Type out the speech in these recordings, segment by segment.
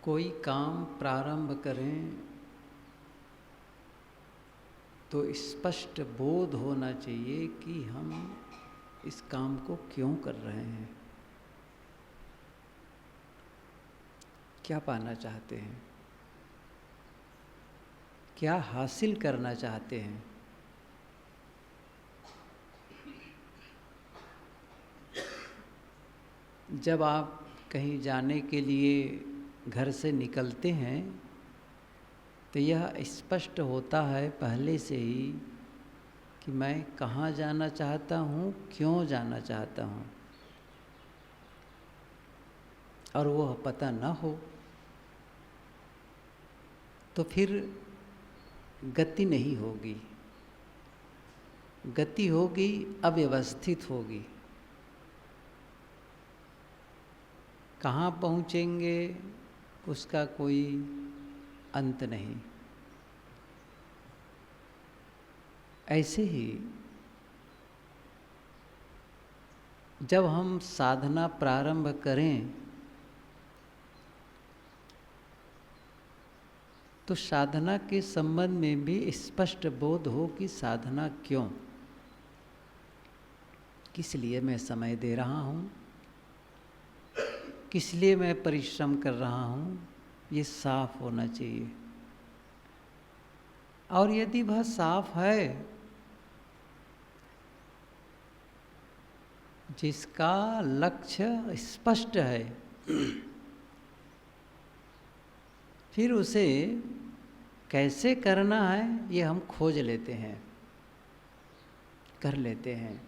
कोई काम प्रारंभ करें तो स्पष्ट बोध होना चाहिए कि हम इस काम को क्यों कर रहे हैं, क्या पाना चाहते हैं, क्या हासिल करना चाहते हैं। जब आप कहीं जाने के लिए घर से निकलते हैं तो यह स्पष्ट होता है पहले से ही कि मैं कहाँ जाना चाहता हूँ, क्यों जाना चाहता हूँ। और वह पता न हो तो फिर गति नहीं होगी, गति होगी अव्यवस्थित होगी। कहाँ पहुँचेंगे उसका कोई अंत नहीं। ऐसे ही जब हम साधना प्रारंभ करें तो साधना के संबंध में भी स्पष्ट बोध हो कि साधना क्यों, किस लिए मैं समय दे रहा हूँ, किस लिए मैं परिश्रम कर रहा हूँ, ये साफ होना चाहिए। और यदि वह साफ है, जिसका लक्ष्य स्पष्ट है, फिर उसे कैसे करना है ये हम खोज लेते हैं, कर लेते हैं।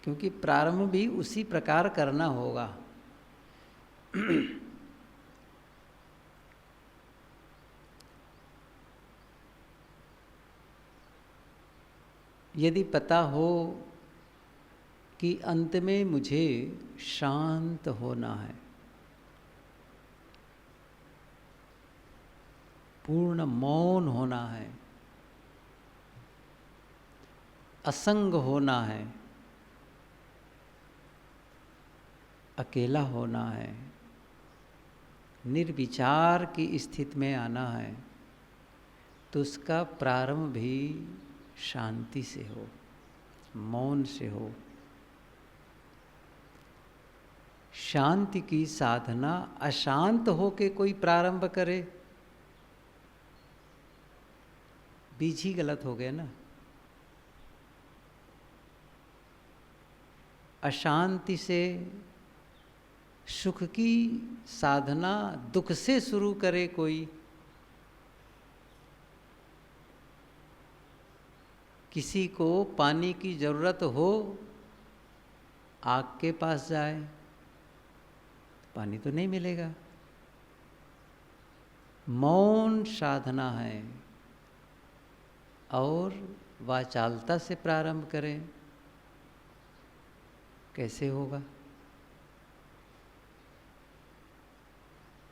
क्योंकि प्रारंभ भी उसी प्रकार करना होगा। यदि पता हो कि अंत में मुझे शांत होना है, पूर्ण मौन होना है, असंग होना है, अकेला होना है, निर्विचार की स्थिति में आना है, तो उसका प्रारंभ भी शांति से हो, मौन से हो। शांति की साधना अशांत होके कोई प्रारंभ करे, बीज ही गलत हो गया ना। अशांति से सुख की साधना दुख से शुरू करे कोई, किसी को पानी की जरूरत हो, आग के पास जाए, पानी तो नहीं मिलेगा। मौन साधना है और वाचालता से प्रारंभ करें, कैसे होगा।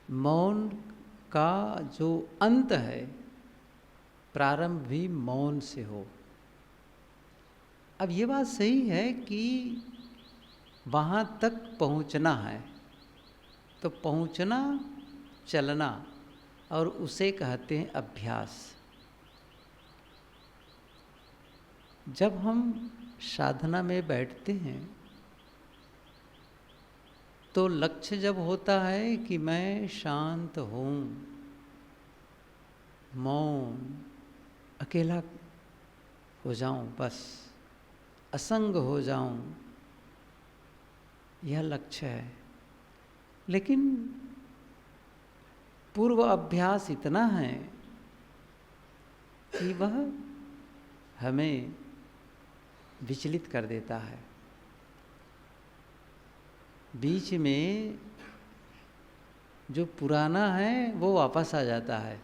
मौन का जो अंत है, प्रारंभ भी मौन से हो। अब ये बात सही है कि वहाँ तक पहुँचना है, तो पहुँचना, चलना, और उसे कहते हैं अभ्यास। जब हम साधना में बैठते हैं तो लक्ष्य जब होता है कि मैं शांत हूँ, मौन, अकेला हो जाऊं, बस असंग हो जाऊं, यह लक्ष्य है। लेकिन पूर्व अभ्यास इतना है कि वह हमें विचलित कर देता है। बीच में जो पुराना है वो वापस आ जाता है,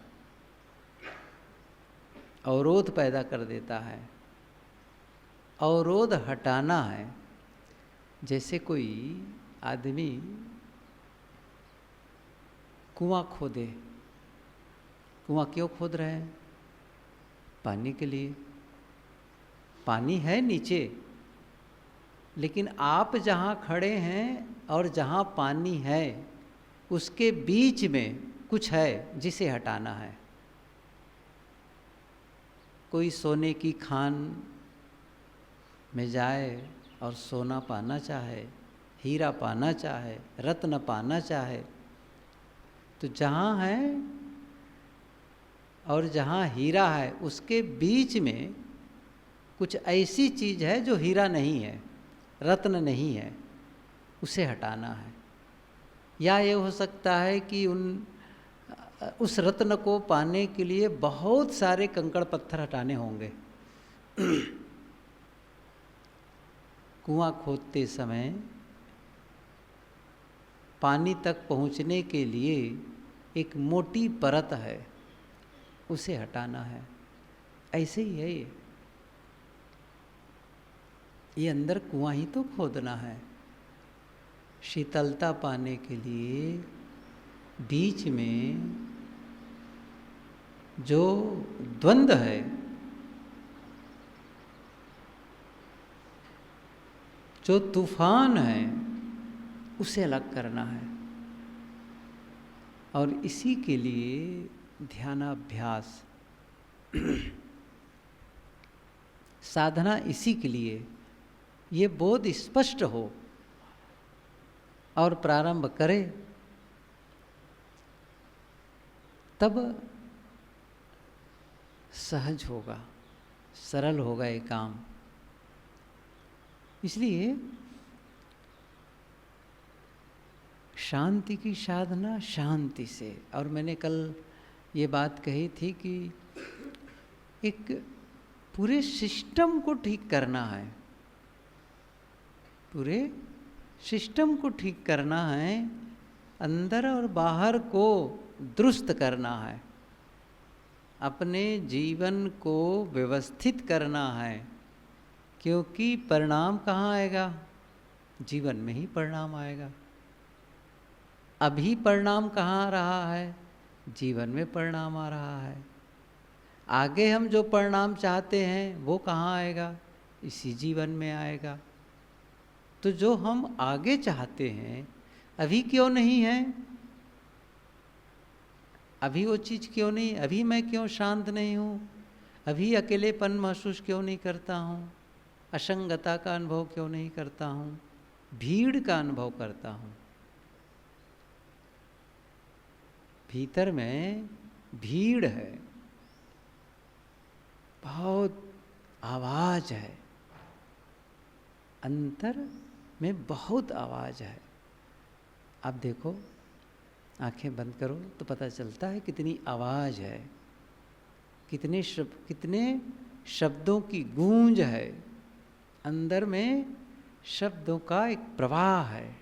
अवरोध पैदा कर देता है। अवरोध हटाना है। जैसे कोई आदमी कुआं खोदे, कुआं क्यों खोद रहे हैं? पानी के लिए। पानी है नीचे, लेकिन आप जहाँ खड़े हैं और जहाँ पानी है उसके बीच में कुछ है जिसे हटाना है। कोई सोने की खान में जाए और सोना पाना चाहे, हीरा पाना चाहे, रत्न पाना चाहे, तो जहाँ है और जहाँ हीरा है उसके बीच में कुछ ऐसी चीज़ है जो हीरा नहीं है, रत्न नहीं है, उसे हटाना है। या ये हो सकता है कि उस रत्न को पाने के लिए बहुत सारे कंकड़ पत्थर हटाने होंगे। कुआं खोदते समय पानी तक पहुंचने के लिए एक मोटी परत है, उसे हटाना है। ऐसे ही है ये अंदर कुआं ही तो खोदना है। शीतलता पाने के लिए बीच में जो द्वंद्व है, जो तूफान है, उसे अलग करना है। और इसी के लिए ध्यानाभ्यास, साधना इसी के लिए, ये बोध स्पष्ट हो और प्रारंभ करे, तब सहज होगा, सरल होगा ये काम। इसलिए शांति की साधना शांति से। और मैंने कल ये बात कही थी कि एक पूरे सिस्टम को ठीक करना है, पूरे सिस्टम को ठीक करना है, अंदर और बाहर को दुरुस्त करना है, अपने जीवन को व्यवस्थित करना है। क्योंकि परिणाम कहाँ आएगा? जीवन में ही परिणाम आएगा। अभी परिणाम कहाँ आ रहा है? जीवन में परिणाम आ रहा है। आगे हम जो परिणाम चाहते हैं वो कहाँ आएगा? इसी जीवन में आएगा। तो जो हम आगे चाहते हैं अभी क्यों नहीं है? अभी वो चीज़ क्यों नहीं? अभी मैं क्यों शांत नहीं हूँ? अभी अकेलेपन महसूस क्यों नहीं करता हूँ? असंगता का अनुभव क्यों नहीं करता हूँ? भीड़ का अनुभव करता हूँ। भीतर में भीड़ है, बहुत आवाज़ है, अंतर में बहुत आवाज़ है। आप देखो, आंखें बंद करो तो पता चलता है कितनी आवाज़ है, कितने शब्दों की गूंज है। अंदर में शब्दों का एक प्रवाह है,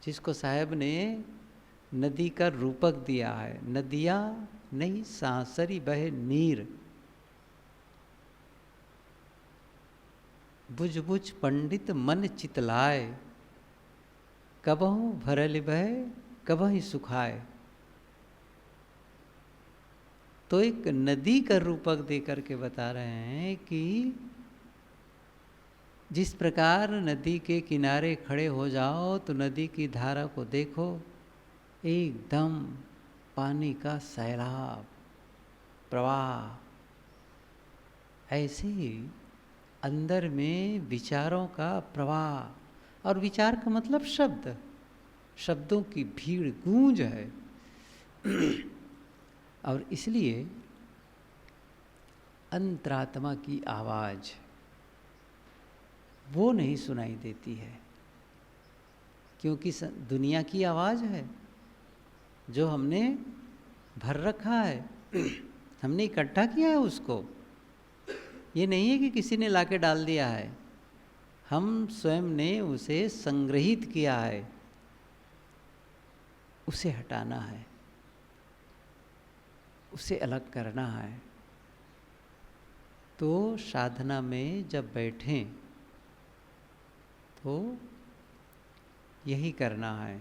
जिसको साहब ने नदी का रूपक दिया है। नदियाँ नहीं सांसरी बहे नीर, बुझ बुझ पंडित मन चितलाए, कबहु भरल बहे कबहि सुखाए। तो एक नदी का रूपक दे करके बता रहे हैं कि जिस प्रकार नदी के किनारे खड़े हो जाओ तो नदी की धारा को देखो, एकदम पानी का सैलाब, प्रवाह। ऐसे ही अंदर में विचारों का प्रवाह, और विचार का मतलब शब्द, शब्दों की भीड़, गूंज है। और इसलिए अंतरात्मा की आवाज़ वो नहीं सुनाई देती है, क्योंकि दुनिया की आवाज़ है जो हमने भर रखा है, हमने इकट्ठा किया है उसको। ये नहीं है कि किसी ने लाके डाल दिया है, हम स्वयं ने उसे संग्रहित किया है। उसे हटाना है, उसे अलग करना है। तो साधना में जब बैठें तो यही करना है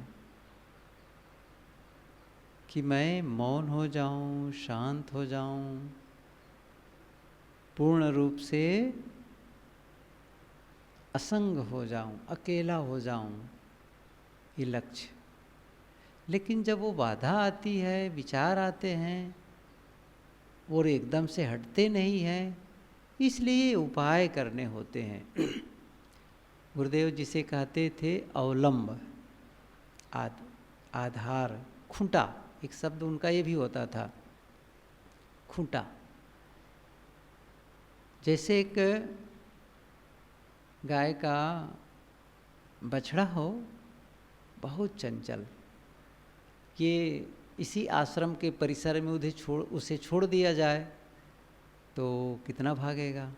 कि मैं मौन हो जाऊं, शांत हो जाऊं, पूर्ण रूप से असंग हो जाऊं, अकेला हो जाऊं। ये लक्ष्य। लेकिन जब वो बाधा आती है, विचार आते हैं और एकदम से हटते नहीं हैं, इसलिए उपाय करने होते हैं। गुरुदेव जिसे कहते थे अवलंब, आधार, खूंटा, एक शब्द उनका ये भी होता था, खूंटा। जैसे एक गाय का बछड़ा हो, बहुत चंचल, ये इसी आश्रम के परिसर में उसे छोड़ दिया जाए तो कितना भागेगा,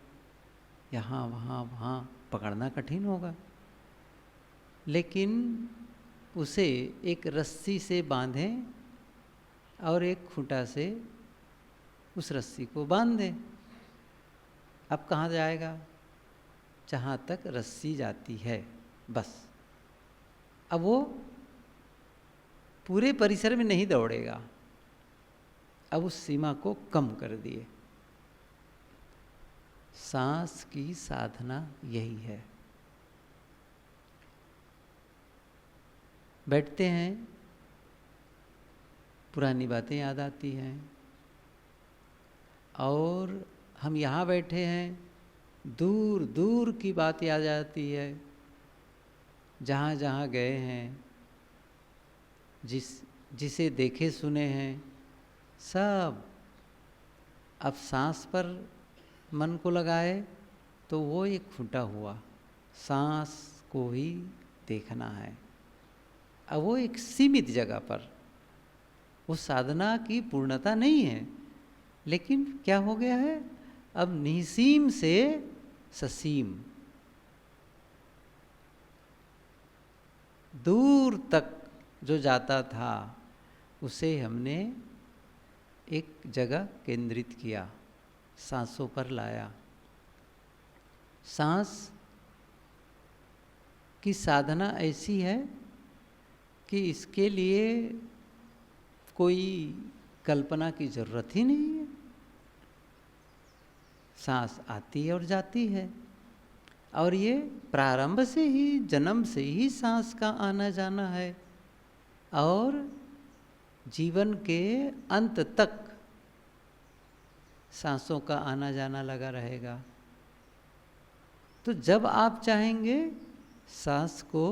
यहाँ वहाँ वहाँ पकड़ना कठिन होगा। लेकिन उसे एक रस्सी से बांधें और एक खूंटा से उस रस्सी को बांध दें, अब कहाँ जाएगा, जहाँ तक रस्सी जाती है बस। अब वो पूरे परिसर में नहीं दौड़ेगा, अब उस सीमा को कम कर दिए। सांस की साधना यही है। बैठते हैं, पुरानी बातें याद आती हैं, और हम यहाँ बैठे हैं, दूर दूर की बात याद आती है, जहाँ जहाँ गए हैं, जिसे देखे सुने हैं, सब। अब सांस पर मन को लगाए तो वो एक खूंटा हुआ, सांस को ही देखना है। अब वो एक सीमित जगह पर, वो साधना की पूर्णता नहीं है, लेकिन क्या हो गया है, अब निसीम से ससीम, दूर तक जो जाता था उसे हमने एक जगह केंद्रित किया, सांसों पर लाया। सांस की साधना ऐसी है कि इसके लिए कोई कल्पना की जरूरत ही नहीं है। सांस आती है और जाती है, और ये प्रारंभ से ही, जन्म से ही सांस का आना जाना है, और जीवन के अंत तक सांसों का आना जाना लगा रहेगा। तो जब आप चाहेंगे सांस को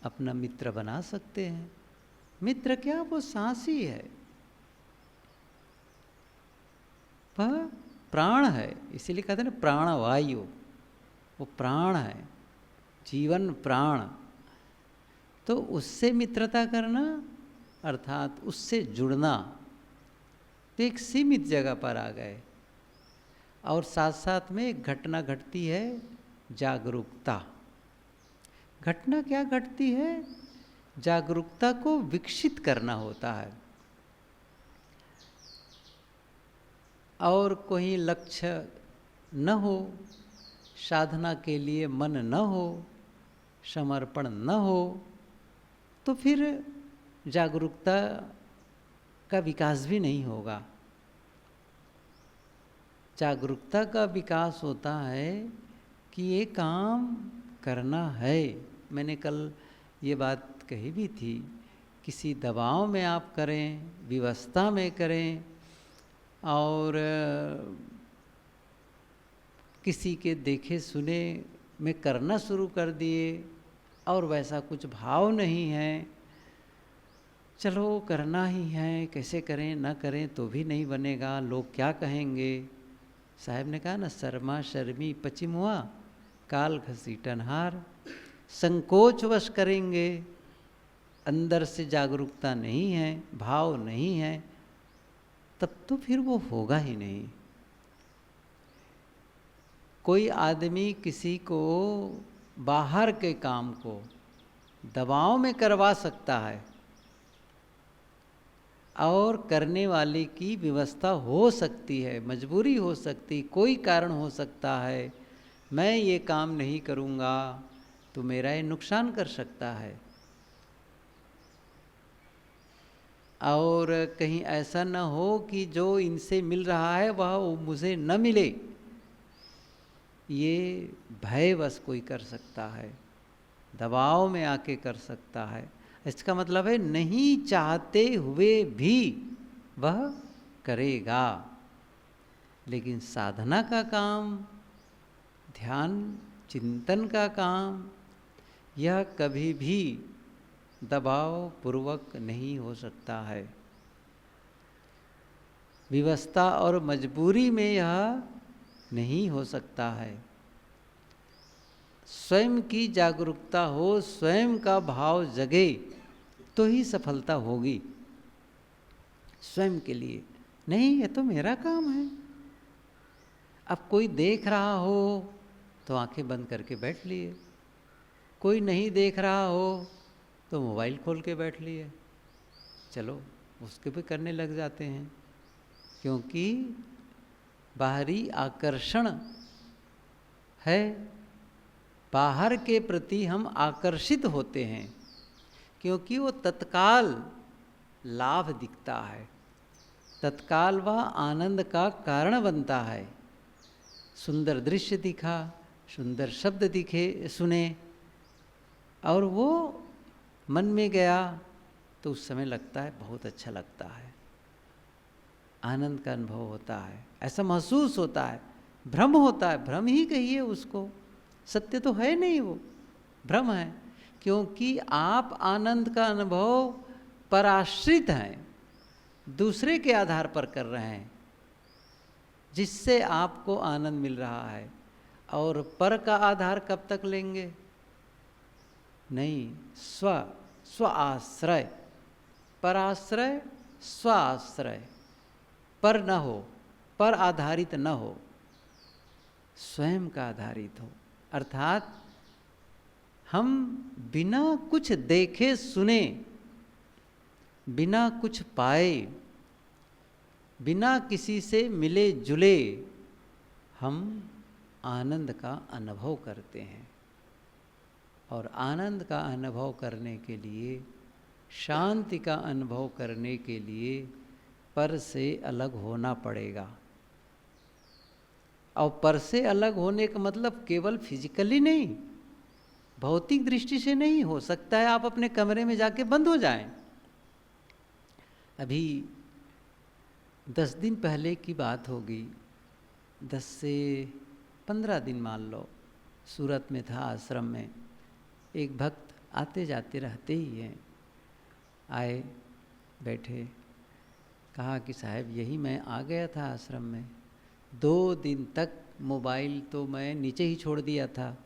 अपना मित्र बना सकते हैं। मित्र क्या, वो सांस ही है, वह प्राण है, इसीलिए कहते हैं ना प्राणवायु, वो प्राण है, जीवन प्राण। तो उससे मित्रता करना अर्थात उससे जुड़ना, तो एक सीमित जगह पर आ गए। और साथ साथ में एक घटना घटती है, जागरूकता। घटना क्या घटती है, जागरूकता को विकसित करना होता है। और कोई लक्ष्य न हो, साधना के लिए मन न हो, समर्पण न हो, तो फिर जागरूकता का विकास भी नहीं होगा। जागरूकता का विकास होता है कि ये काम करना है। मैंने कल ये बात कही भी थी, किसी दबाव में आप करें, विवस्था में करें, और किसी के देखे सुने में करना शुरू कर दिए, और वैसा कुछ भाव नहीं है, चलो करना ही है, कैसे करें ना करें तो भी नहीं बनेगा, लोग क्या कहेंगे। साहब ने कहा ना, शर्मा शर्मी पचिमुआ, काल घसीटन हार। संकोचवश करेंगे, अंदर से जागरूकता नहीं है, भाव नहीं है, तब तो फिर वो होगा ही नहीं। कोई आदमी किसी को बाहर के काम को दबाव में करवा सकता है, और करने वाले की व्यवस्था हो सकती है, मजबूरी हो सकती, कोई कारण हो सकता है, मैं ये काम नहीं करूँगा तो मेरा ये नुकसान कर सकता है। और कहीं ऐसा न हो कि जो इनसे मिल रहा है वह मुझे न मिले, ये भयवश कोई कर सकता है, दबाव में आके कर सकता है। इसका मतलब है नहीं चाहते हुए भी वह करेगा। लेकिन साधना का काम, ध्यान चिंतन का काम, यह कभी भी दबाव पूर्वक नहीं हो सकता है। विवशता और मजबूरी में यह नहीं हो सकता है। स्वयं की जागरूकता हो, स्वयं का भाव जगे तो ही सफलता होगी। स्वयं के लिए नहीं, ये तो मेरा काम है। अब कोई देख रहा हो तो आंखें बंद करके बैठ लिए, कोई नहीं देख रहा हो तो मोबाइल खोल के बैठ लिए, चलो उसके भी करने लग जाते हैं। क्योंकि बाहरी आकर्षण है, बाहर के प्रति हम आकर्षित होते हैं क्योंकि वो तत्काल लाभ दिखता है, तत्काल वह आनंद का कारण बनता है। सुंदर दृश्य दिखा, सुंदर शब्द दिखे सुने और वो मन में गया तो उस समय लगता है बहुत अच्छा लगता है, आनंद का अनुभव होता है, ऐसा महसूस होता है। भ्रम होता है, भ्रम ही कहिए उसको, सत्य तो है नहीं, वो भ्रम है। क्योंकि आप आनंद का अनुभव पराश्रित हैं, दूसरे के आधार पर कर रहे हैं जिससे आपको आनंद मिल रहा है। और पर का आधार कब तक लेंगे? नहीं, स्व आश्रय, पराश्रय स्व आश्रय, पर न हो, पर आधारित न हो, स्वयं का आधारित हो। अर्थात हम बिना कुछ देखे सुने, बिना कुछ पाए, बिना किसी से मिले जुले हम आनंद का अनुभव करते हैं। और आनंद का अनुभव करने के लिए, शांति का अनुभव करने के लिए पर से अलग होना पड़ेगा। और पर से अलग होने का मतलब केवल फिजिकली नहीं, भौतिक दृष्टि से नहीं। हो सकता है आप अपने कमरे में जाके बंद हो जाएं। अभी 10 दिन पहले की बात होगी, 10 से 15 दिन मान लो, सूरत में था आश्रम में। एक भक्त आते जाते रहते ही हैं, आए बैठे, कहा कि साहब यही मैं आ गया था आश्रम में, 2 दिन तक मोबाइल तो मैं नीचे ही छोड़ दिया था,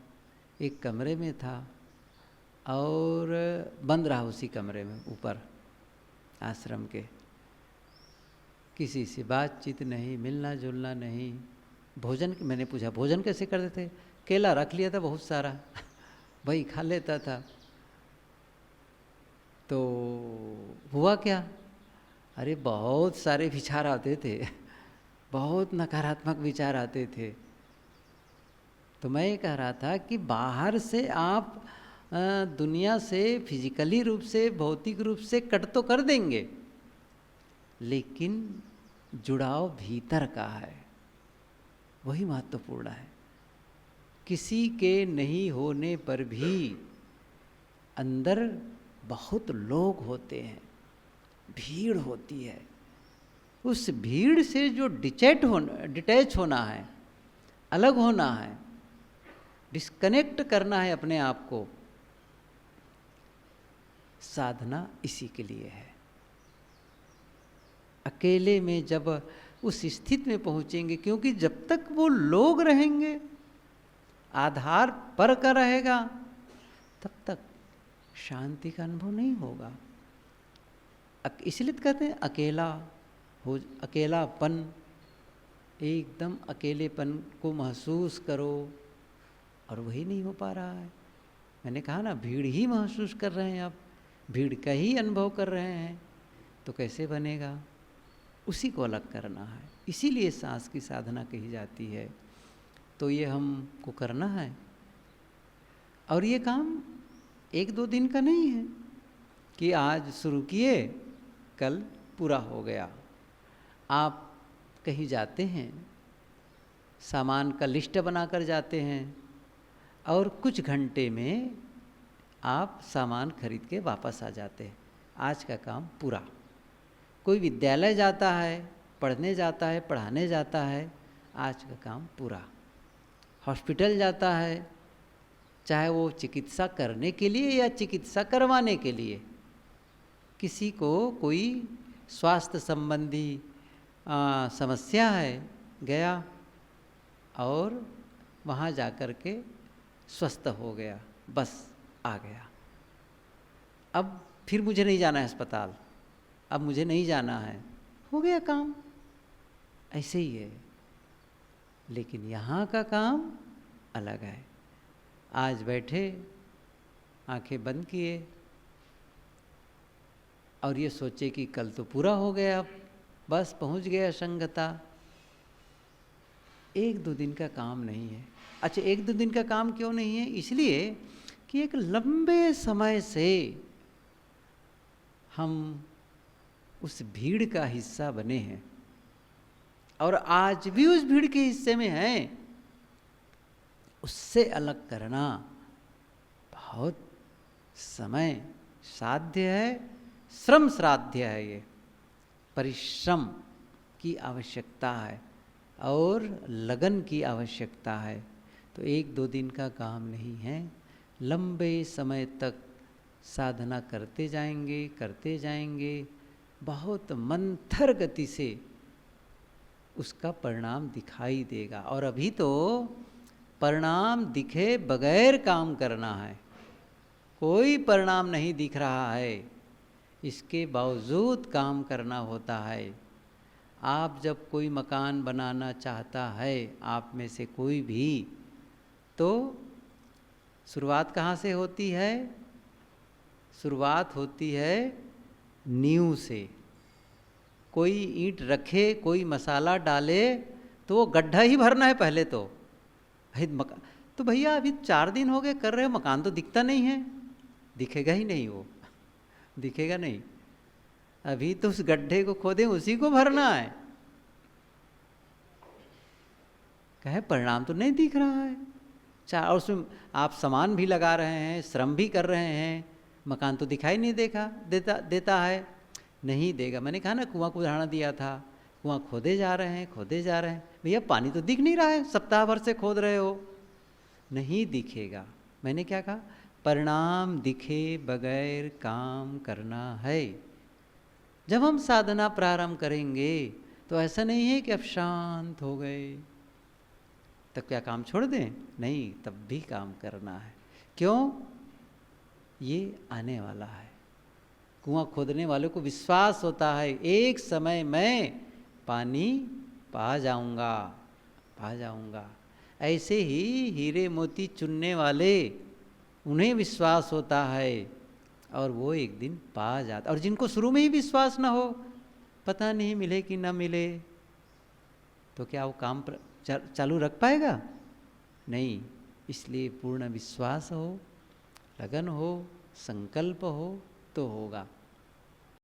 एक कमरे में था और बंद रहा उसी कमरे में ऊपर आश्रम के, किसी से बातचीत नहीं, मिलना जुलना नहीं। भोजन, मैंने पूछा भोजन कैसे करते थे? केला रख लिया था बहुत सारा वही खा लेता था। तो हुआ क्या? अरे बहुत सारे विचार आते थे, बहुत नकारात्मक विचार आते थे। तो मैं ये कह रहा था कि बाहर से आप दुनिया से फिजिकली रूप से, भौतिक रूप से कट तो कर देंगे, लेकिन जुड़ाव भीतर का है, वही महत्वपूर्ण है। किसी के नहीं होने पर भी अंदर बहुत लोग होते हैं, भीड़ होती है। उस भीड़ से जो डिटैच होना है, अलग होना है, डिस्कनेक्ट करना है अपने आप को, साधना इसी के लिए है। अकेले में जब उस स्थिति में पहुंचेंगे, क्योंकि जब तक वो लोग रहेंगे, आधार पर का रहेगा, तब तक शांति का अनुभव नहीं होगा। इसलिए कहते हैं अकेलापन, एकदम अकेलेपन को महसूस करो, और वही नहीं हो पा रहा है। मैंने कहा ना, भीड़ ही महसूस कर रहे हैं आप, भीड़ का ही अनुभव कर रहे हैं, तो कैसे बनेगा? उसी को अलग करना है। इसीलिए सांस की साधना कही जाती है। तो ये हमको करना है, और ये काम 1-2 दिन का नहीं है कि आज शुरू किए कल पूरा हो गया। आप कहीं जाते हैं, सामान का लिस्ट बनाकर जाते हैं, और कुछ घंटे में आप सामान खरीद के वापस आ जाते हैं, आज का काम पूरा। कोई विद्यालय जाता है, पढ़ने जाता है, पढ़ाने जाता है, आज का काम पूरा। हॉस्पिटल जाता है, चाहे वो चिकित्सा करने के लिए या चिकित्सा करवाने के लिए, किसी को कोई स्वास्थ्य संबंधी समस्या है, गया और वहाँ जा कर के स्वस्थ हो गया, बस आ गया। अब फिर मुझे नहीं जाना है अस्पताल, अब मुझे नहीं जाना है, हो गया काम। ऐसे ही है, लेकिन यहाँ का काम अलग है। आज बैठे, आंखें बंद किए और ये सोचे कि कल तो पूरा हो गया, अब बस पहुँच गया संगता। एक दो दिन का काम नहीं है। अच्छा, एक दो दिन का काम क्यों नहीं है? इसलिए कि एक लंबे समय से हम उस भीड़ का हिस्सा बने हैं और आज भी उस भीड़ के हिस्से में हैं। उससे अलग करना बहुत समय साध्य है, श्रम साध्य है। ये परिश्रम की आवश्यकता है और लगन की आवश्यकता है। तो एक दो दिन का काम नहीं है, लंबे समय तक साधना करते जाएंगे, बहुत मंथर गति से उसका परिणाम दिखाई देगा। और अभी तो परिणाम दिखे बगैर काम करना है, कोई परिणाम नहीं दिख रहा है, इसके बावजूद काम करना होता है। आप जब कोई मकान बनाना चाहता है, आप में से कोई भी, तो शुरुआत कहाँ से होती है? शुरुआत होती है नींव से। कोई ईंट रखे, कोई मसाला डाले, तो वो गड्ढा ही भरना है पहले तो। मकान तो भैया अभी 4 दिन हो गए कर रहे हो, मकान तो दिखता नहीं है। दिखेगा ही नहीं, वो दिखेगा नहीं। अभी तो उस गड्ढे को खोदें, उसी को भरना है। कहे परिणाम तो नहीं दिख रहा है। और उसमें आप सामान भी लगा रहे हैं, श्रम भी कर रहे हैं, मकान तो दिखाई नहीं देता है। नहीं देगा। मैंने कहा ना, कुआं को उदाहरण दिया था, कुआं खोदे जा रहे हैं, भैया पानी तो दिख नहीं रहा है, सप्ताह भर से खोद रहे हो, नहीं दिखेगा। मैंने क्या कहा? परिणाम दिखे बगैर काम करना है। जब हम साधना प्रारंभ करेंगे तो ऐसा नहीं है कि अब शांत हो गए तब क्या काम छोड़ दें, नहीं, तब भी काम करना है। क्यों? ये आने वाला है। कुआं खोदने वाले को विश्वास होता है, एक समय मैं पानी पा जाऊंगा। ऐसे ही हीरे मोती चुनने वाले, उन्हें विश्वास होता है और वो एक दिन पा जाता। और जिनको शुरू में ही विश्वास ना हो, पता नहीं मिले कि ना मिले, तो क्या वो काम चालू रख पाएगा? नहीं। इसलिए पूर्ण विश्वास हो, लगन हो, संकल्प हो तो होगा।